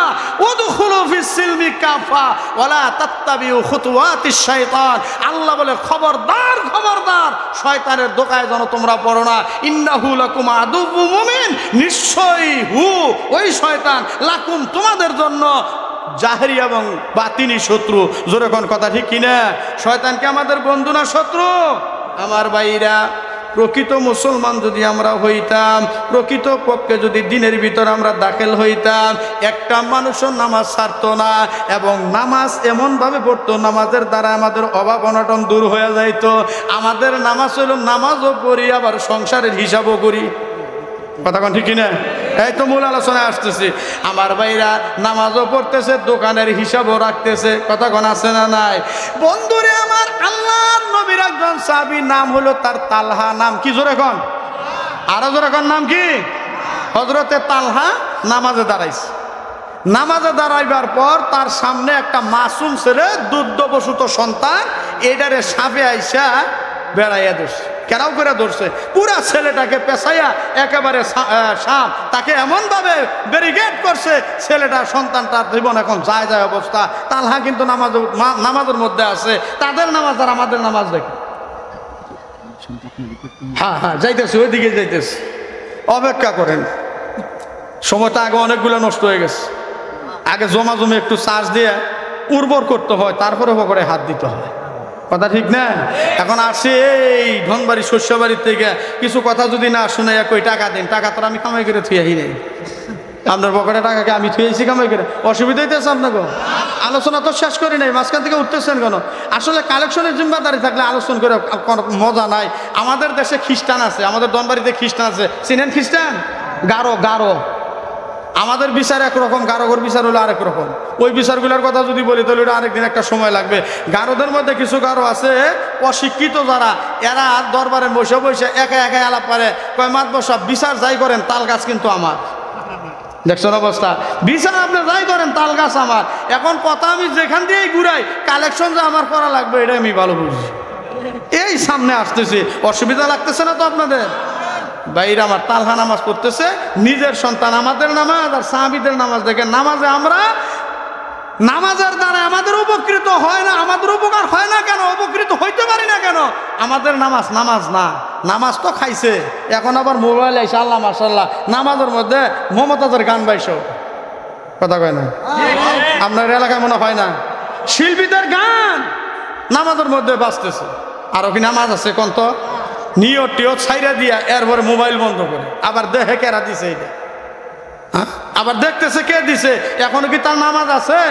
উদখুলু ফিস সিলমি কাফা ওয়ালা তাত্তাবিউ খুতুওয়াতিশ শাইতান। আল্লাহ বলে খবরদার, খবরদার, শয়তানের দোকায় যেন তোমরা পড়ো না। ইন্নাহু লাকুম আদুউম মুমিন, নিশ্চয়ই ওই শয়তান লাকুম তোমাদের জন্য জাহেরি এবং বাতিনি শত্রু। জোরে কোন কথা ঠিক কিনা? শয়তান কি আমাদের বন্ধু না শত্রু? আমার ভাইরা, প্রকৃত মুসলমান যদি আমরা হইতাম, প্রকৃত পক্ষে যদি দিনের ভিতর আমরা দাখিল হইতাম, একটা মানুষও নামাজ ছাড়তো না, এবং নামাজ এমনভাবে পড়তো, নামাজের দ্বারা আমাদের অভাব অনটন দূর হয়ে যাইতো। আমাদের নামাজ হলো নামাজও পড়ি, আবার সংসারের হিসাবও করি। কথা কোন ঠিক কিনা? এই তো মূল আলোচনায় আসতেছি। আমার ভাইরা নামাজও পড়তেছে, দোকানের হিসাবও রাখতেছে। কথা কোন আছে না নাই? বন্ধুরে আমার, আল্লাহর নবীর একজন সাহাবী, নাম হলো তার তালহা। নাম কি? জোরে কোন, আরো জোরে কোন, নাম কি? হযরতে তালহা নামাজে দাঁড়াইছে। নামাজে দাঁড়াইবার পর তার সামনে একটা মাসুম ছেলে, দুগ্ধবসুত সন্তান, এটারে সাপে আইসা বেড়াইয়া ধরছে, কেরাও করে ধরছে। পুরা ছেলেটাকে পেছাইয়া একেবারে সাপ তাকে এমনভাবে ব্যারিকেড করছে, ছেলেটা সন্তানটার জীবন এখন যায় যায় অবস্থা। তালহা কিন্তু নামাজের মধ্যে আছে। তাদের নামাজ আর আমাদের নামাজ দেখে, হ্যাঁ হ্যাঁ যাইতেছে, ওইদিকে যাইতেছে। অপেক্ষা করেন, সময়টা আগে অনেকগুলো নষ্ট হয়ে গেছে। আগে জমা জমে একটু চার্জ দিয়ে উর্বর করতে হয়, তারপরে পকড়ে হাত দিতে হয়। কথা ঠিক না? এখন আসে এই ধনবাড়ি শস্যবাড়ির থেকে কিছু কথা যদি না শুনে, কই টাকা দিন, টাকা তো আমি কামাই করে থুয়াই নেই। আপনার পকেটে টাকাকে আমি থুয়েছি কামাই করে, অসুবিধা হইতেছে আপনাকে? আলোচনা তো শেষ করি নাই, মাঝখান থেকে উঠতেছেন কেন? আসলে কালেকশনের জিম্মাদারি থাকলে আলোচনা করে মজা নাই। আমাদের দেশে খ্রিস্টান আছে, আমাদের ধনবাড়িতে খ্রিস্টান আছে, চিনেন খ্রিস্টান? গারো, গারো। আমাদের বিচার একরকম, গারোগর বিচার হলো আরেক রকম। ওই বিচারগুলোর কথা যদি বলি তাহলে ওটা আরেকদিন একটা সময় লাগবে। গারোদের মধ্যে কিছু গারো আছে অশিক্ষিত যারা, এরা দরবারে বসে বসে একা একা আলাপ পারে, কয় মাত বসা বিচার যাই করেন তাল গাছ কিন্তু আমার। দেখছেন অবস্থা? বিচার আপনি যাই করেন তাল গাছ আমার। এখন কথা আমি যেখান দিয়েই ঘুরাই, কালেকশন যে আমার করা লাগবে এটা আমি ভালো বুঝি। এই সামনে আসতেছি, অসুবিধা লাগতেছে না তো আপনাদের? বাইরে আমার তালহা নামাজ পড়তেছে, নিজের সন্তান। আমাদের নামাজ আর সাহাবীদের নামাজ দেখে, নামাজে আমরা, নামাজের দ্বারা আমাদের উপকৃত হয় না, আমাদের উপকার হয় না কেন, উপকৃত হইতে পারি না কেন? আমাদের নামাজ নামাজ না, নামাজ তো খাইছে। এখন আবার মোবাইল আইসা, আল্লাহ মাশাআল্লাহ, নামাজের মধ্যে মমতাজের গান বাইছো। কথা কয় না? আপনার এলাকায় মনে হয় না? শিল্পীদের গান নামাজের মধ্যে বাজতেছে। আরো কি নামাজ আছে কোন তো? নিয়ত টিয়ত ছাইরা দিয়া এরপরে মোবাইল বন্ধ করে আবার দেখে কেরা দিছে, এটা আবার দেখতেছে কে দিছে। এখনো কি তার নামাজ আছে?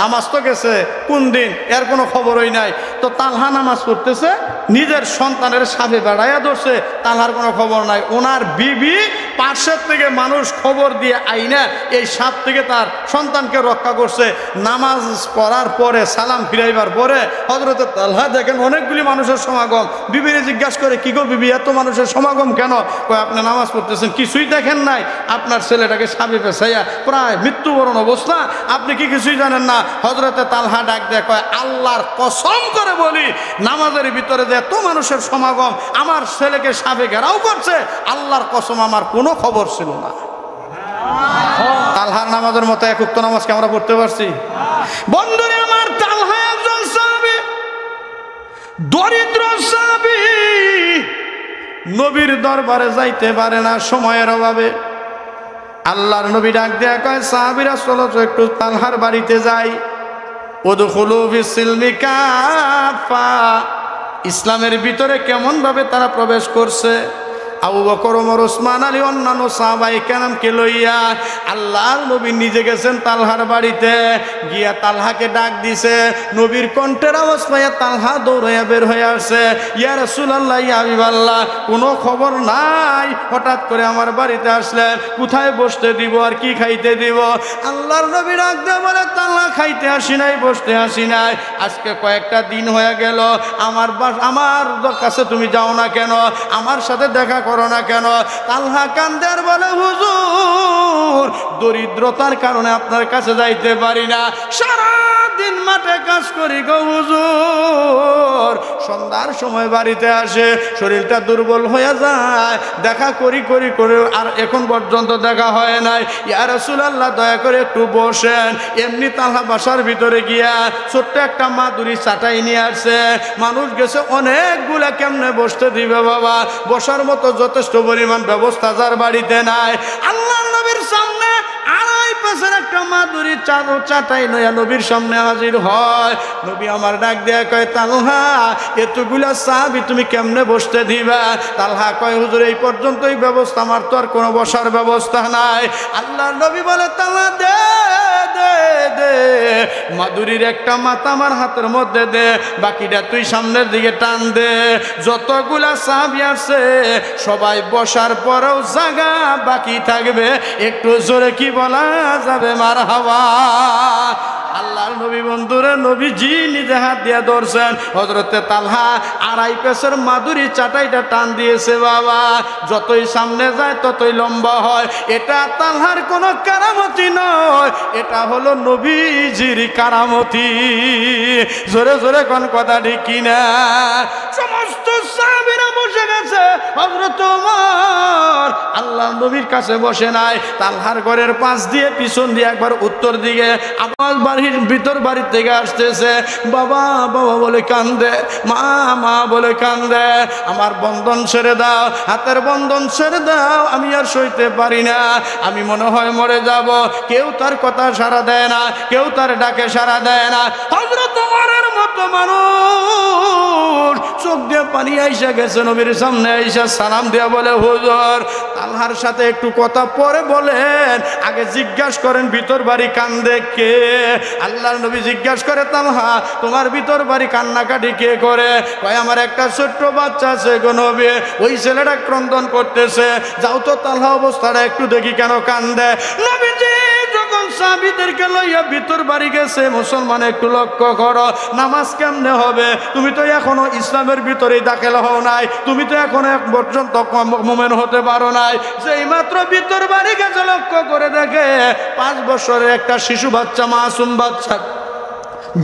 নামাজ তো গেছে কোন দিন, এর কোনো খবরই নাই। তো তালহা নামাজ পড়তেছে, নিজের সন্তানের সাথে বেড়াইয়া ধরছে, তালহার কোনো খবর নাই। ওনার বিবি পাশের থেকে মানুষ খবর দিয়ে আইনা এই সাপ থেকে তার সন্তানকে রক্ষা করছে। নামাজ পড়ার পরে সালাম ফিরাইবার পরে হযরত তালহা দেখেন অনেকগুলি মানুষের সমাগম। বিবিরে জিজ্ঞাসা করে, কি গো বিবি, এত মানুষের সমাগম কেন? কয়, আপনি নামাজ পড়তেছেন, কিছুই দেখেন নাই? আপনার ছেলেটাকে সাপে পেঁচাইয়া প্রায় মৃত্যুবরণ অবস্থা, আপনি কি কিছুই জানেন না? হযরতে তালহা ডাক দেয়, কয়, আল্লাহর কসম করে বলি, নামাজের ভিতরে যে এত মানুষের সমাগম, আমার ছেলেকে সাপে ঘেরাও করছে, আল্লাহর কসম আমার কোনো খবর ছিল না। তালহার নামাজের মতো এক উক্ত নামাজকে আমরা পড়তে পারছি? বন্ধুরে আমার, তালহা একজন সাহাবী, দরিদ্র সাহাবী, নবীর দরবারে যাইতে পারে না সময়ের অভাবে। আল্লাহর নবী ডাক দেয়া কয়, সাহাবীরা চলো তো একটু তালহার বাড়িতে যাই। উদখুলু ফিস-সিলমি কাফা, ইসলামের ভিতরে কেমন ভাবে তারা প্রবেশ করছে। আবু বকর, ওমর, ওসমান, আলী, অন্যান্য সাহাবায়ে কেরামকে লইয়া আল্লাহর নবী নিজে গেছেন তালহার বাড়িতে। গিয়া তালহাকে ডাক দিছে। নবীর কণ্ঠের আওয়াজ পাইয়া তালহা দৌড়াইয়া বের হয়ে আসছে। ইয়া রাসূলুল্লাহ, ইয়া হাবিবাল্লাহ, কোনো খবর নাই, হঠাৎ করে আমার বাড়িতে আসলেন, কোথায় বসতে দিব আর কি খাইতে দিব? আল্লাহর নবী ডাক দিয়ে বলে, তালহা, খাইতে আসি নাই, বসতে আসি নাই, আজকে কয়েকটা দিন হয়ে গেল, আমার কাছে তুমি যাও না কেন? আমার সাথে দেখা করো না কেন? তালহা কান্দে আর বলে, হুজুর, দরিদ্রতার কারণে আপনার কাছে যাইতে পারি না, সারাদিন মাঠে কাজ করি গো হুজুর। সন্ধ্যার সময় বাড়িতে আসে, শরীরটা দুর্বল হয়ে যায়, দেখা করি আর এখন পর্যন্ত দেখা হয় নাই। ইয়া রাসূলুল্লাহ, দয়া করে একটু বসেন। এমনি তালহা বাসার ভিতরে গিয়া ছোট্ট একটা মাদুরি চাটাই নিয়ে আসছে। মানুষ গেছে অনেকগুলা, কেমনে বসতে দিবে বাবা? বসার মতো যথেষ্ট পরিমাণ ব্যবস্থা যার বাড়িতে নাই। আল্লাহর নবীর সামনে আড়াই পেছের একটা মাদুরি চাটাই নয়া নবীর সামনে হাজির হয়। নবী আমার ডাক দেয়া কয়, তালহা, এতগুলা সাহাবী তুমি কেমনে বসতে দিবা? তালহা কয়, হুজুর, এই পর্যন্তই ব্যবস্থা, আমার তো আর কোনো বসার ব্যবস্থা নাই। আল্লাহর নবী বলে, তালহা, দে দে দে, মাদুরির একটা মাথা আমার হাতের মধ্যে দে, বাকিটা তুই সামনের দিকে টান দে। যতগুলা সাহাবী আছে সবাই বসার পরেও জায়গা বাকি থাকবে, একটু জোরে কি বলা যাবে? মারহাবা। আল্লাহর নবী, বন্ধুরা, নবীজি নিজে হাত দিয়ে ধরছেন। হযরতে তালহা আড়াই পেছের মাদুরি চাটাইটা টান দিয়েছে বাবা, যতই সামনে যায় ততই লম্বা হয়। এটা তালহার কোনো কারামতি নয়, এটা হলো নবীজির কারামতি। জোরে জোরে কোন কথা ঠিক কিনা? সমস্ত সাহাবীরা বসে গেছে, হযরত ওমর আল্লাহর নবীর কাছে বসে নাই। তালহার ঘরের পাশ দিয়ে পিছন দিয়ে একবার উত্তর দিকে আওয়াজ বাড়ির ভিতর বাড়ির থেকে আসতেছে। বাবা বাবা বলে কান্দে, মা মা বলে কান্দে, আমার বন্ধন ছেড়ে দাও, হাতের বন্ধন ছেড়ে দাও, আমি আর সইতে পারি না, আমি মনে হয় মরে যাব। কেউ তার কথা সাড়া দেয় না, কেউ তার ডাকে সাড়া দেয় না। হযরত ওমরের মতো মানুষ চোখ দিয়ে পানি আইসা গেছে, নবীর সামনে আইসা সালাম দিয়া বলে, হুজুর, তালহার সাথে একটু কথা পরে বলেন, আগে জিজ্ঞাসা করেন ভিতর বাড়ি কান্দে কে? আল্লাহর নবী জিজ্ঞাসা করে, তালহা, তোমার ভিতর বাড়ি কান্নাকাটি কে করে? কয়, আমার একটা ছোট্ট বাচ্চা আছে গো নবী, ওই ছেলেটা ক্রন্দন করতেছে, যাও তো তালহা অবস্থাটা একটু দেখি, কেন কান্দে? নবীজি যখন সাহাবীদেরকে লইয়া ভিতর বাড়ি গেছে, মুসলমান একটু লক্ষ্য করো, নামাজ কেমনে হবে? তুমি তো এখনো ইসলামের ভিতরেই দাখিল হও নাই, তুমি তো এখনো এক পর্যন্ত মুমিন হতে পারো নাই। যেই মাত্র ভিতর বাড়ি গেছে, লক্ষ্য করে দেখে 5 বছরের একটা শিশু বাচ্চা, মাসুম বাচ্চা,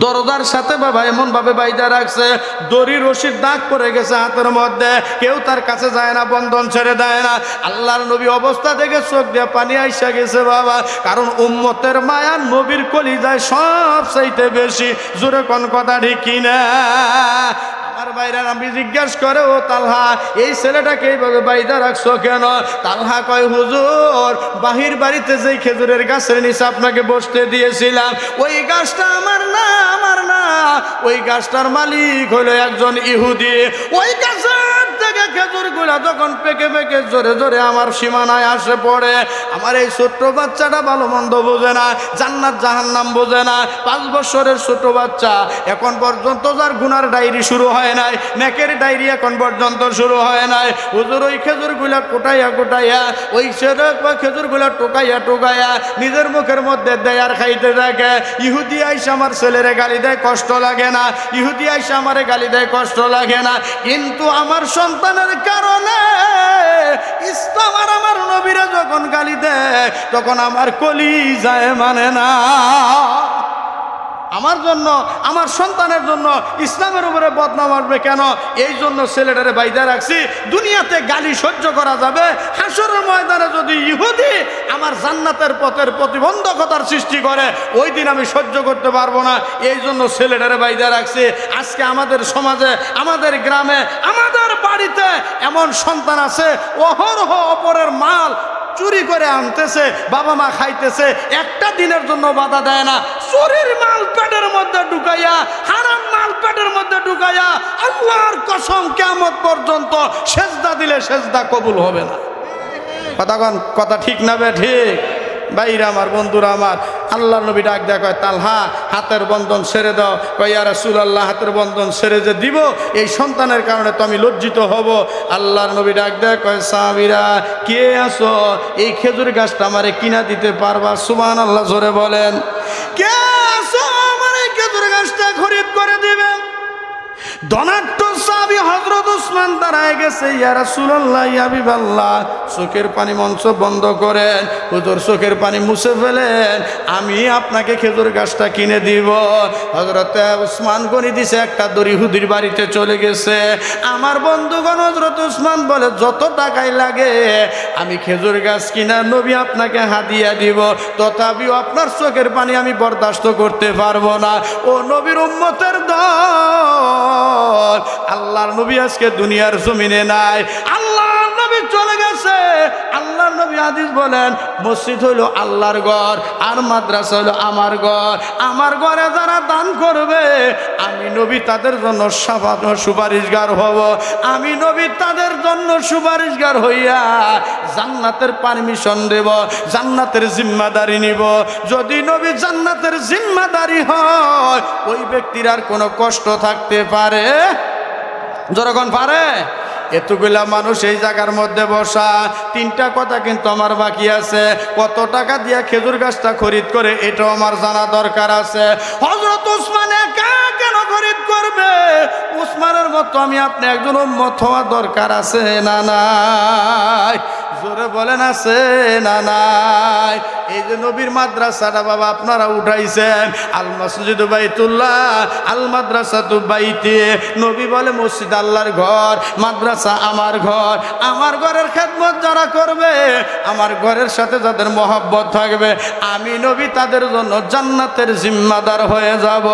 দরজার সাথে বাবা এমন ভাবে বাইদা রাখছে, দড়ি রশির দাগ পড়ে গেছে হাতের মধ্যে, কেউ তার কাছে যায় না, বন্ধন ছেড়ে দেয় না। আল্লাহর নবী অবস্থা দেখে চোখ দিয়ে পানি আইসা গেছে বাবা, কারণ উম্মতের মায়া নবীর কলিজায় সব চাইতে বেশি। জোরে কোন কথা ঠিক কিনা? আমার ভাইরা আমি জিজ্ঞাসা করে, ও তালহা, এই ছেলেটাকে এইভাবে বাইদা রাখছো কেন? তালহা কয়, হুজুর, বাহির বাড়িতে যেই খেজুরের গাছের নিচে আপনাকে বসতে দিয়েছিলাম, ওই গাছটা আমার না, ওই গাছটার মালিক হলো একজন ইহুদি। ওই গাছের থেকে খেজুরগুলা যখন পেকে পেকে জোরে জোরে আমার সীমানায় আসে পড়ে, আমার এই ছোট্ট বাচ্চাটা ভালো মন্দ বোঝে না, জান্নাত জাহান্নাম বোঝে না। 5 বছরের ছোট বাচ্চা, এখন পর্যন্ত যার গুনার ডায়েরি শুরু হয় নাই, নেকের ডায়েরি এখন পর্যন্ত শুরু হয় নাই। হুজুর ওই খেজুরগুলা কোটাইয়া কোটাইয়া, ওই খেজুরগুলা টোকাইয়া টোকাইয়া নিজের মুখের মধ্যে দেয় আর খাইতে থাকে। ইহুদি আইসা আমার ছেলেরে গালি দেয়, কষ্ট লাগে না। ইহুদি আইসা আমারে গালি দেয়, কষ্ট লাগে না। কিন্তু আমার সন্তানের কারণে ইসলাম আর আমার নবীরা যখন গালি দেয়, তখন আমার কলিজায় মানে না। আমার জন্য, আমার সন্তানের জন্য ইসলামের উপরে বদনাম আসবে কেন? এই জন্য ছেলেটারে বাইদা রাখছি। দুনিয়াতে গালি সহ্য করা যাবে, হাসরের ময়দানে যদি ইহুদি আমার জান্নাতের পথের প্রতিবন্ধকতার সৃষ্টি করে, ওই দিন আমি সহ্য করতে পারবো না। এই জন্য ছেলেটারে বাইদা রাখছি। আজকে আমাদের সমাজে, আমাদের গ্রামে, আমাদের বাড়িতে এমন সন্তান আছে অহরহ অপরের মাল চুরি করে আনতেছে, বাবা মা খাইতেছে, একটা দিনের জন্য বাধা দেয় না। চুরির মাল পেটের মধ্যে ঢুকাইয়া, হারাম মাল পেটের মধ্যে ঢুকাইয়া, আল্লাহর কসম কিয়ামত পর্যন্ত সেজদা দিলে সেজদা কবুল হবে না। কথা ঠিক না বে ঠিক? ভাইরা আমার, বন্ধুরা আমার, আল্লাহর নবী ডাক দেয়া কয়, তালহা হাতের বন্ধন ছেড়ে দাও। কয়, ইয়া রাসূলুল্লাহ, হাতের বন্ধন ছেড়ে যে দিব, এই সন্তানের কারণে তো আমি লজ্জিত হব। আল্লাহর নবী ডাক দেয়া কয়, সাহাবীরা কে আছো, এই খেজুর গাছটা আমারে কিনা দিতে পারবা? সুবহানাল্লাহ জোরে বলেন। কে আছো আমার এই খেজুর গাছটা খরিদ করে দিবে? ধনাঢ্য সাহাবী হযরত ওসমান দাঁড়ায় গেছে। ইয়া রাসূলুল্লাহ, ইয়া হাবিবাল্লাহ, চোখের পানি মঞ্চ বন্ধ করেন, হুজুর চোখের পানি মুছে ফেলেন, আমি আপনাকে খেজুর গাছটা কিনে দিব। হযরত ওসমান গনি দিছে একটা দড়ি, হুদির বাড়িতে চলে গেছে। আমার বন্ধুগণ, হযরত ওসমান বলে, যত টাকাই লাগে আমি খেজুর গাছ কিনা নবী আপনাকে হাদিয়া দিব, তথাপিও আপনার চোখের পানি আমি বরদাস্ত করতে পারবো না। ও নবীর উম্মতের দল, আল্লাহর নবী আজকে দুনিয়ার জমিনে নাই, আল্লাহর নবী চলে গেছে। আল্লাহর নবী হাদিস বলেন, মসজিদ হইল আল্লাহর ঘর, আর মাদ্রাসা হইল আমার ঘর। আমার ঘরে যারা দান করবে, আমি নবী তাদের জন্য সুপারিশগার হব। আমি নবী তাদের জন্য সুপারিশগার হইয়া জান্নাতের পারমিশন দেব, জান্নাতের জিম্মাদারি নিব। যদি নবী জান্নাতের জিম্মাদারি হয়, ওই ব্যক্তির আর কোনো কষ্ট থাকতে পারে? যখন পারে? এতগুলা মানুষ এই জায়গার মধ্যে বসা, 3টা কথা কিন্তু আমার বাকি আছে। কত টাকা দিয়া খেজুর গাছটা খরিদ করে, এটাও আমার জানা দরকার আছে। হযরত ওসমান একা কেন খরিদ করবে? ওসমানের মতো আমি আপনি একজন উম্মত হওয়া দরকার আছে না নাই? জোরে বলেন, আছে না নাই? এই যে নবীর মাদ্রাসাটা বাবা আপনারা উঠাইছেন, আল মসজিদু বাইতুল্লাহ, আল মাদ্রাসাতু বাইতি। নবী বলে, মসজিদ আল্লাহর ঘর, মাদ্রাসা আমার ঘর। আমার ঘরের খেদমত যারা করবে, আমার ঘরের সাথে যাদের মহব্বত থাকবে, আমি নবী তাদের জন্য জান্নাতের জিম্মাদার হয়ে যাব।